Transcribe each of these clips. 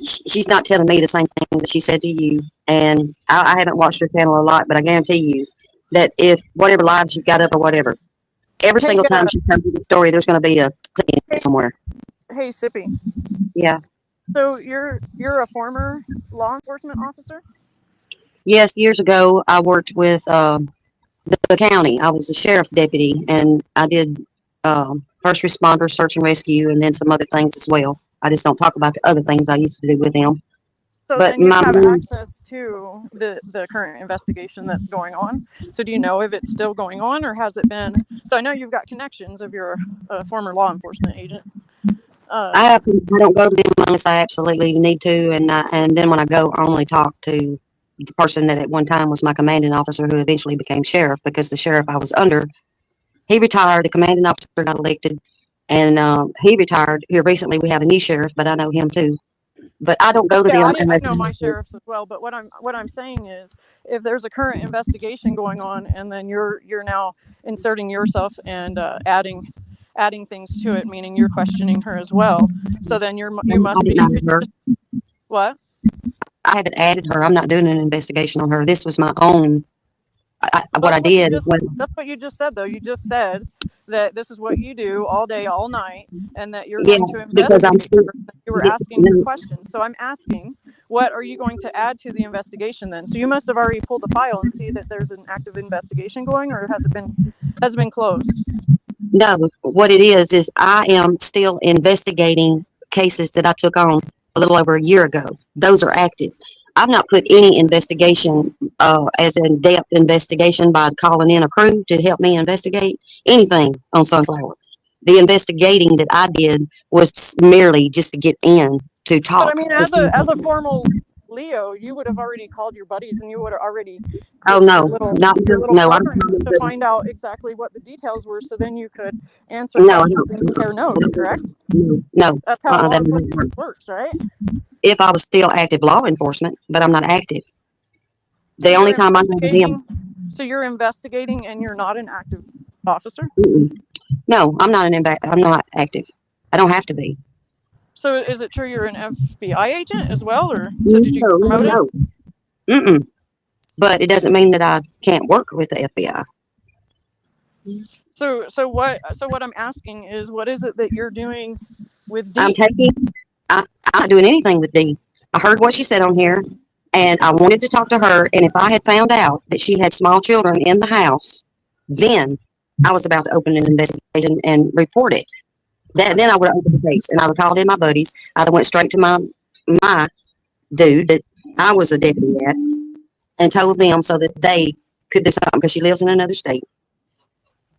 she's not telling me the same thing that she said to you. And I haven't watched her channel a lot, but I guarantee you that if whatever lives you got up or whatever, every Hey, single time she comes to the story, there's going to be a clip somewhere. hey, Sippy. Yeah. So you're a former law enforcement officer? Yes, years ago, I worked with the county. I was a sheriff deputy, and I did first responder, search and rescue, and then some other things as well. I just don't talk about the other things I used to do with them. So But then you my have main, access to the current investigation that's going on. So do you know if it's still going on, or has it been? So I know you've got connections if you're a former law enforcement agent. I don't go to them unless I absolutely need to, and then when I go, I only talk to the person that at one time was my commanding officer, who eventually became sheriff, because the sheriff I was under, he retired. The commanding officer got elected, and he retired here recently. We have a new sheriff, but I know him too. But I don't go to Yeah, them I unless know my sheriffs as well. But what I'm saying is, if there's a current investigation going on, and then you're now inserting yourself and adding things to it, meaning you're questioning her as well. So then you I must didn't be add her. what? I haven't added her. I'm not doing an investigation on her. This was my own. What I did when That's what you just said, though. You just said that this is what you do all day, all night, and that you're yeah, going to because I'm investigate still. her. You were asking her questions. So I'm asking, what are you going to add to the investigation then? So you must have already pulled the file and see that there's an active investigation going, or has it been closed? No, what it is I am still investigating cases that I took on a little over a year ago. Those are active. I've not put any investigation as in depth investigation by calling in a crew to help me investigate anything on Sunflower. The investigating that I did was merely just to get in to But I talk mean, to see. as a formal Leo, you would have already called your buddies and you would have already Oh clicked no, not your little no, I don't. programs to find out exactly what the details were, so then you could answer No, I questions and compare notes. don't. Correct? No, That's how law that enforcement works, right? if I was still active law enforcement, but I'm not active. So The you're only time I go to them. investigating. So you're investigating, and you're not an active officer. Mm-mm. No, I'm not active. I don't have to be. So is it true you're an FBI agent as well, or so did you get No, no, promoted? no. Mm-mm. But it doesn't mean that I can't work with the FBI. So what I'm asking is, what is it that you're doing with I'm D? taking. I'm not doing anything with Dee. I heard what she said on here, and I wanted to talk to her. And if I had found out that she had small children in the house, then I was about to open an investigation and report it. Then I would have opened the case, and I would have called in my buddies. I'd have went straight to my dude that I was a deputy at, and told them so that they could do something, because she lives in another state.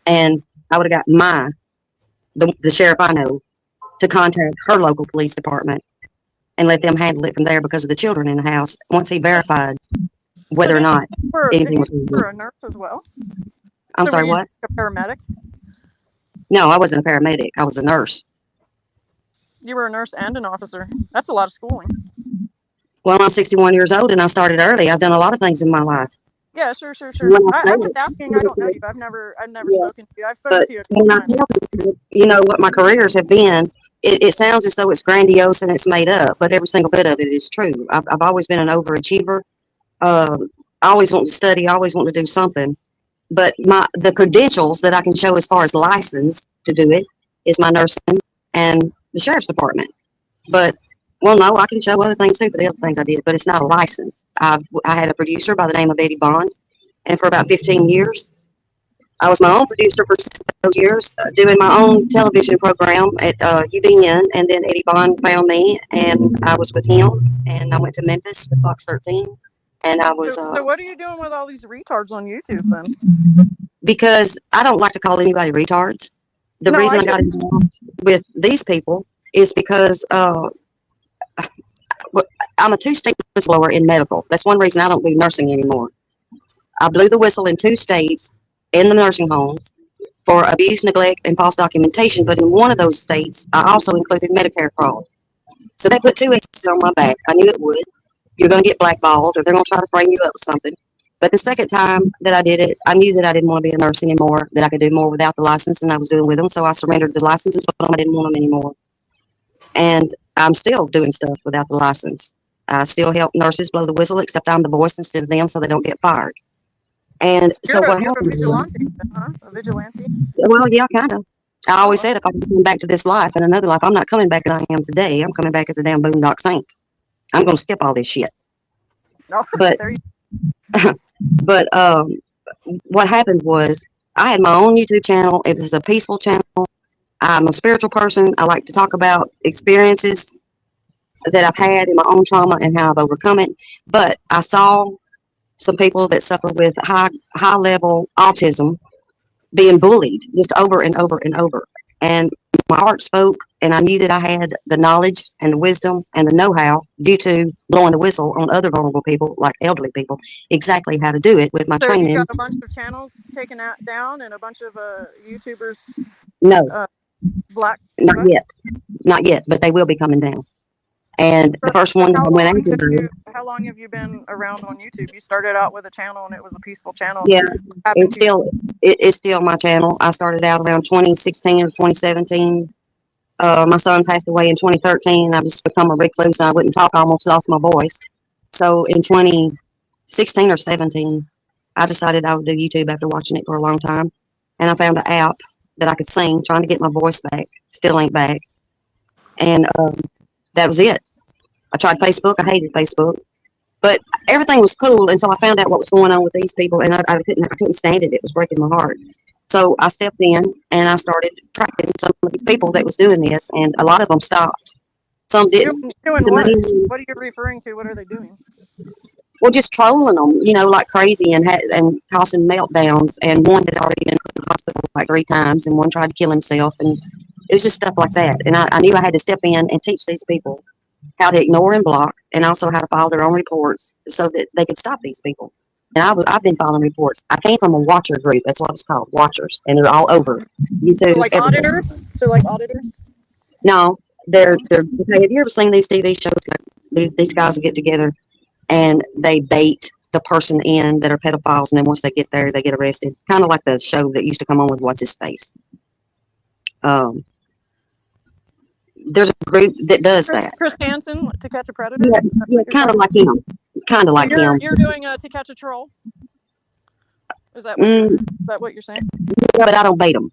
And I would have got the sheriff I know to contact her local police department and let them handle it from there, because of the children in the house, once he verified So whether or not didn't anything you was going were on. a nurse as well? I'm So were sorry, you what? a paramedic? No, I wasn't a paramedic. I was a nurse. You were a nurse and an officer. That's a lot of schooling. Well, I'm 61 years old, and I started early. I've done a lot of things in my life. Yeah, sure. When I say I'm just asking. I don't know it, you. I've never yeah, spoken to you. I've spoken but to you a couple when I times. tell people, what my careers have been, it sounds as though it's grandiose and it's made up, but every single bit of it is true. I've always been an overachiever. I always want to study. I always want to do something. But the credentials that I can show as far as license to do it is my nursing and the sheriff's department. But well, no, I can show other things too for the other things I did, but it's not a license. I had a producer by the name of Eddie Bond, and for about 15 years, I was my own producer for those years, doing my own television program at UBN, and then Eddie Bond found me, and I was with him, and I went to Memphis with Fox 13, and I was So what are you doing with all these retards on YouTube then? because I don't like to call anybody retards. The No, reason I I got get. involved with these people is because I'm a two-state whistleblower in medical. That's one reason I don't do nursing anymore. I blew the whistle in 2 states in the nursing homes for abuse, neglect, and false documentation, but in one of those states, I also included Medicare fraud. So they put 2 X's on my back. I knew it would. You're going to get blackballed, or they're going to try to frame you up with something. But the second time that I did it, I knew that I didn't want to be a nurse anymore, that I could do more without the license than I was doing with them. So I surrendered the license and told them I didn't want them anymore. And I'm still doing stuff without the license. I still help nurses blow the whistle, except I'm the voice instead of them, so they don't get fired. And so what You're a happened was, vigilante, huh? A vigilante? well, yeah, kind of. I always Oh, said if I can come back to this life and another life, I'm not coming back as I am today. I'm coming back as a damn boondock saint. I'm going to skip all this shit. no. But, There you but what happened was I had my own YouTube channel. It was a peaceful channel. I'm a spiritual person. I like to talk about experiences that I've had in my own trauma and how I've overcome it. But I saw some people that suffer with high level autism being bullied just over and over and over. And my heart spoke, and I knew that I had the knowledge and the wisdom and the know-how due to blowing the whistle on other vulnerable people, like elderly people, exactly how to do it with my So you've training. got a bunch of channels taken down and a bunch of YouTubers No, black. not yet, but they will be coming down. And the first So one that I went after, how long have you been around on YouTube? You started out with a channel and it was a peaceful channel. yeah, it's still my channel. I started out around 2016 or 2017. My son passed away in 2013. I just become a recluse. I wouldn't talk. I almost lost my voice. So in 2016 or 17, I decided I would do YouTube after watching it for a long time. And I found an app that I could sing, trying to get my voice back. Still ain't back. And that was it. I tried Facebook. I hated Facebook. But everything was cool until I found out what was going on with these people, and I couldn't stand it. It was breaking my heart. So I stepped in and I started tracking some of these people that was doing this, and a lot of them stopped. Some didn't. Doing what? What are you referring to? What are they doing? Well, just trolling them, like crazy, and causing meltdowns. And one had already been in the hospital like 3 times, and one tried to kill himself, and it was just stuff like that. And I knew I had to step in and teach these people how to ignore and block, and also how to file their own reports so that they could stop these people. And I've been filing reports. I came from a watcher group. That's what it's called, watchers, and they're all over YouTube. So like auditors? So like auditors? No, they're. Okay, have you ever seen these TV shows? Like these guys get together and they bait the person in that are pedophiles, and then once they get there, they get arrested. Kind of like the show that used to come on with What's His Face. There's a group that does that. Chris Hansen, To Catch a Predator? Yeah, kind of like him. Kind of like him. You're doing To Catch a Troll? Is that what you're saying? Yeah, but I don't bait them.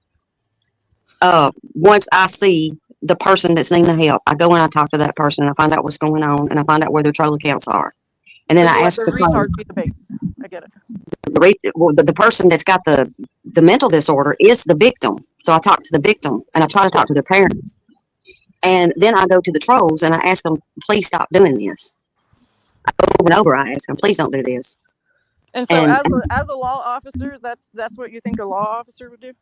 Once I see the person that's needing help, I go and I talk to that person, and I find out what's going on, and I find out where their troll accounts are. And then I ask the retard be the bait. I get it. The person that's got the mental disorder is the victim. So I talk to the victim, and I try to talk to their parents. And then I go to the trolls and I ask them, please stop doing this. Over and over, I ask them, please don't do this. And so, as a law officer, that's what you think a law officer would do?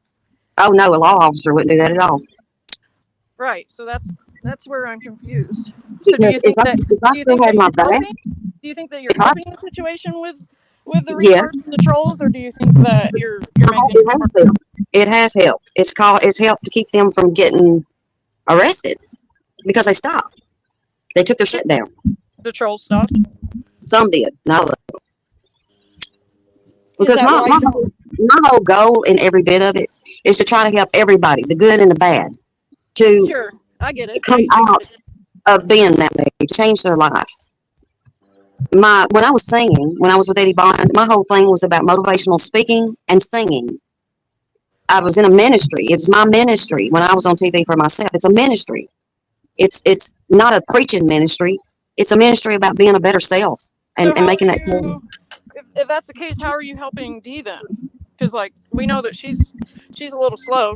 Oh no, a law officer wouldn't do that at all. Right. So that's where I'm confused. So do you think that you're helping the situation with the retards and the trolls, or do you think that you're making it has helped. It's helped to keep them from getting arrested because they stopped. They took their shit down. The trolls stopped? Some did, not all of them. Because my whole goal in every bit of it is to try to help everybody, the good and the bad, to sure, I get it. Come out of being that way, change their life. When I was singing, when I was with Eddie Bond, my whole thing was about motivational speaking and singing. I was in a ministry. It was my ministry when I was on TV for myself. It's a ministry. It's not a preaching ministry. It's a ministry about being a better self and making that choice. If that's the case, how are you helping Dee then? Because like we know that she's a little slow.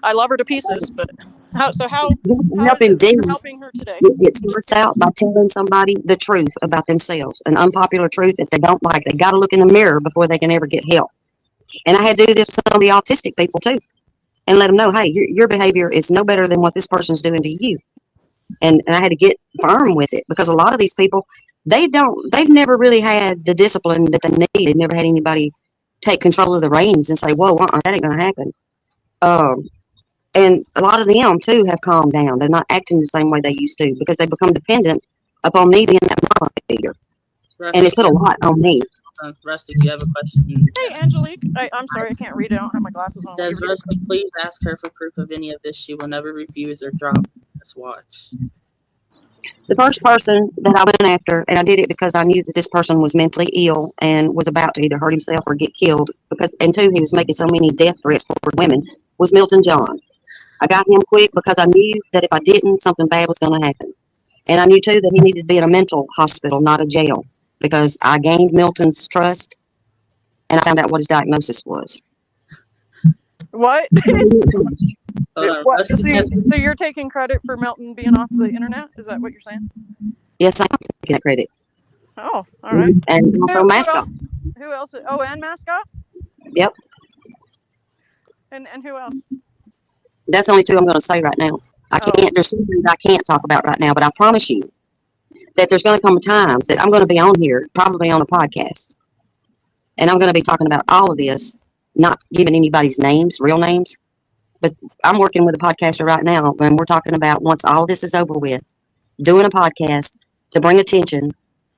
I love her to pieces, but how helping Dee? Helping her today. It starts out by telling somebody the truth about themselves, an unpopular truth that they don't like. They got to look in the mirror before they can ever get help. And I had to do this to some of the autistic people too, and let them know, hey, your behavior is no better than what this person's doing to you. And I had to get firm with it because a lot of these people, they've never really had the discipline that they need. They've never had anybody take control of the reins and say, whoa, that ain't going to happen. And a lot of them too have calmed down. They're not acting the same way they used to because they become dependent upon me being that mama figure. And it's put a lot on me. Rustic, you have a question? Hey, Angelique. I'm sorry, I can't read it. I don't have my glasses on. Says Rustic, please ask her for proof of any of this. She will never refuse or drop Let's watch. The first person that I went after, and I did it because I knew that this person was mentally ill and was about to either hurt himself or get killed, because, and two, he was making so many death threats for women, was Milton John. I got him quick because I knew that if I didn't, something bad was going to happen. And I knew too that he needed to be in a mental hospital, not a jail, because I gained Milton's trust and I found out what his diagnosis was. What? Hold on, What? Rustic has, So you're taking credit for Melton being off the internet? Is that what you're saying? Yes, I am taking that credit. Oh, all right. And also Who Mascot. else? Who else? Oh, and Mascot? Yep. And who else? That's the only two I'm going to say right now. I can't, there's some things I can't talk about right now, but I promise you that there's going to come a time that I'm going to be on here, probably on a podcast, and I'm going to be talking about all of this, not giving anybody's names, real names, but I'm working with a podcaster right now, and we're talking about, once all this is over with, doing a podcast to bring attention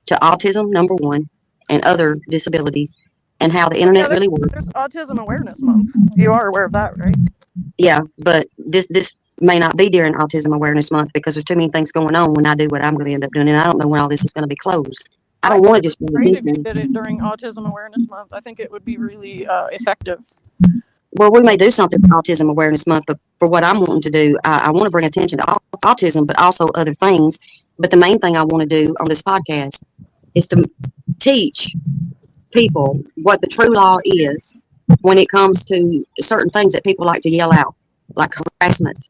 to autism, number one, and other disabilities, and how the internet really works. There's Autism Awareness Month. You are aware of that, right? Yeah, but this may not be during Autism Awareness Month because there's too many things going on when I do what I'm going to end up doing, and I don't know when all this is going to be closed. I don't want to just. Great if you did it during Autism Awareness Month. I think it would be really effective. Well, we may do something for Autism Awareness Month, but for what I'm wanting to do, I want to bring attention to autism, but also other things. But the main thing I want to do on this podcast is to teach people what the true law is when it comes to certain things that people like to yell out, like harassment,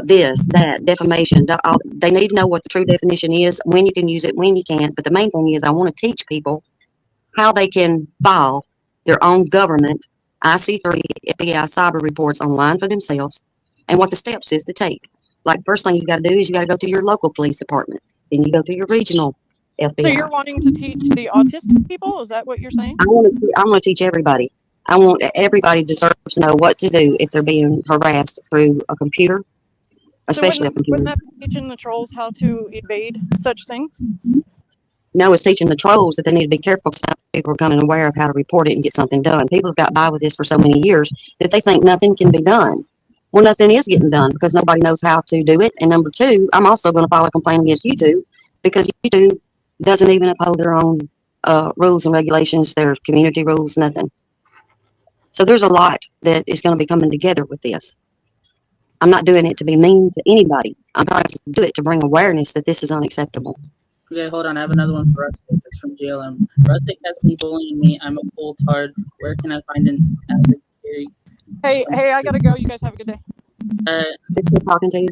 this, that, defamation. They need to know what the true definition is, when you can use it, when you can't. But the main thing is I want to teach people how they can file their own government IC3, FBI cyber reports online for themselves, and what the steps is to take. Like, first thing you got to do is you got to go to your local police department. Then you go to your regional FBI. So you're wanting to teach the autistic people? Is that what you're saying? I want to teach everybody. I want everybody deserves to know what to do if they're being harassed through a computer, especially a computer. Wouldn't that be teaching the trolls how to evade such things? No, it's teaching the trolls that they need to be careful because people are becoming aware of how to report it and get something done. People have got by with this for so many years that they think nothing can be done. Well, nothing is getting done because nobody knows how to do it. And number two, I'm also going to file a complaint against YouTube because YouTube doesn't even uphold their own rules and regulations. There's community rules, nothing. So there's a lot that is going to be coming together with this. I'm not doing it to be mean to anybody. I'm trying to do it to bring awareness that this is unacceptable. okay, hold on. I have another one for Rustic. It's from JLM. Rustic has been bullying me. I'm a full tard. Where can I find an advocate? Hey, I gotta go. You guys have a good day. It's good talking to you.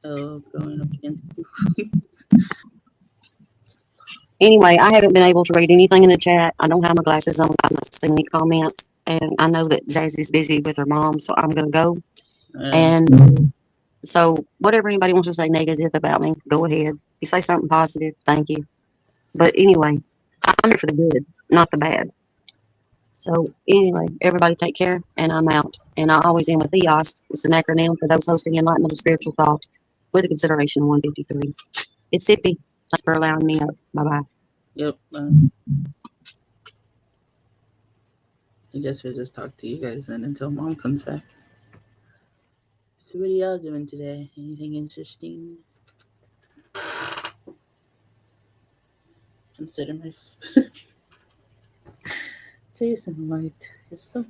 Oh, going up against Anyway, I haven't been able to read anything in the chat. I don't have my glasses on. I'm not seeing any comments. And I know that Zazzy's busy with her mom, so I'm going to go. And so whatever anybody wants to say negative about me, go ahead. If you say something positive, thank you. But anyway, I'm here for the good, not the bad. So anyway, everybody take care, and I'm out. And I always end with theos. It's an acronym for those hosting enlightenment of spiritual thoughts with a consideration of 153. It's Sippy. Thanks for allowing me up. Bye-bye. Yep. I guess we'll just talk to you guys then until Mom comes back. So what are y'all doing today? Anything interesting? Consider my face and light. It's so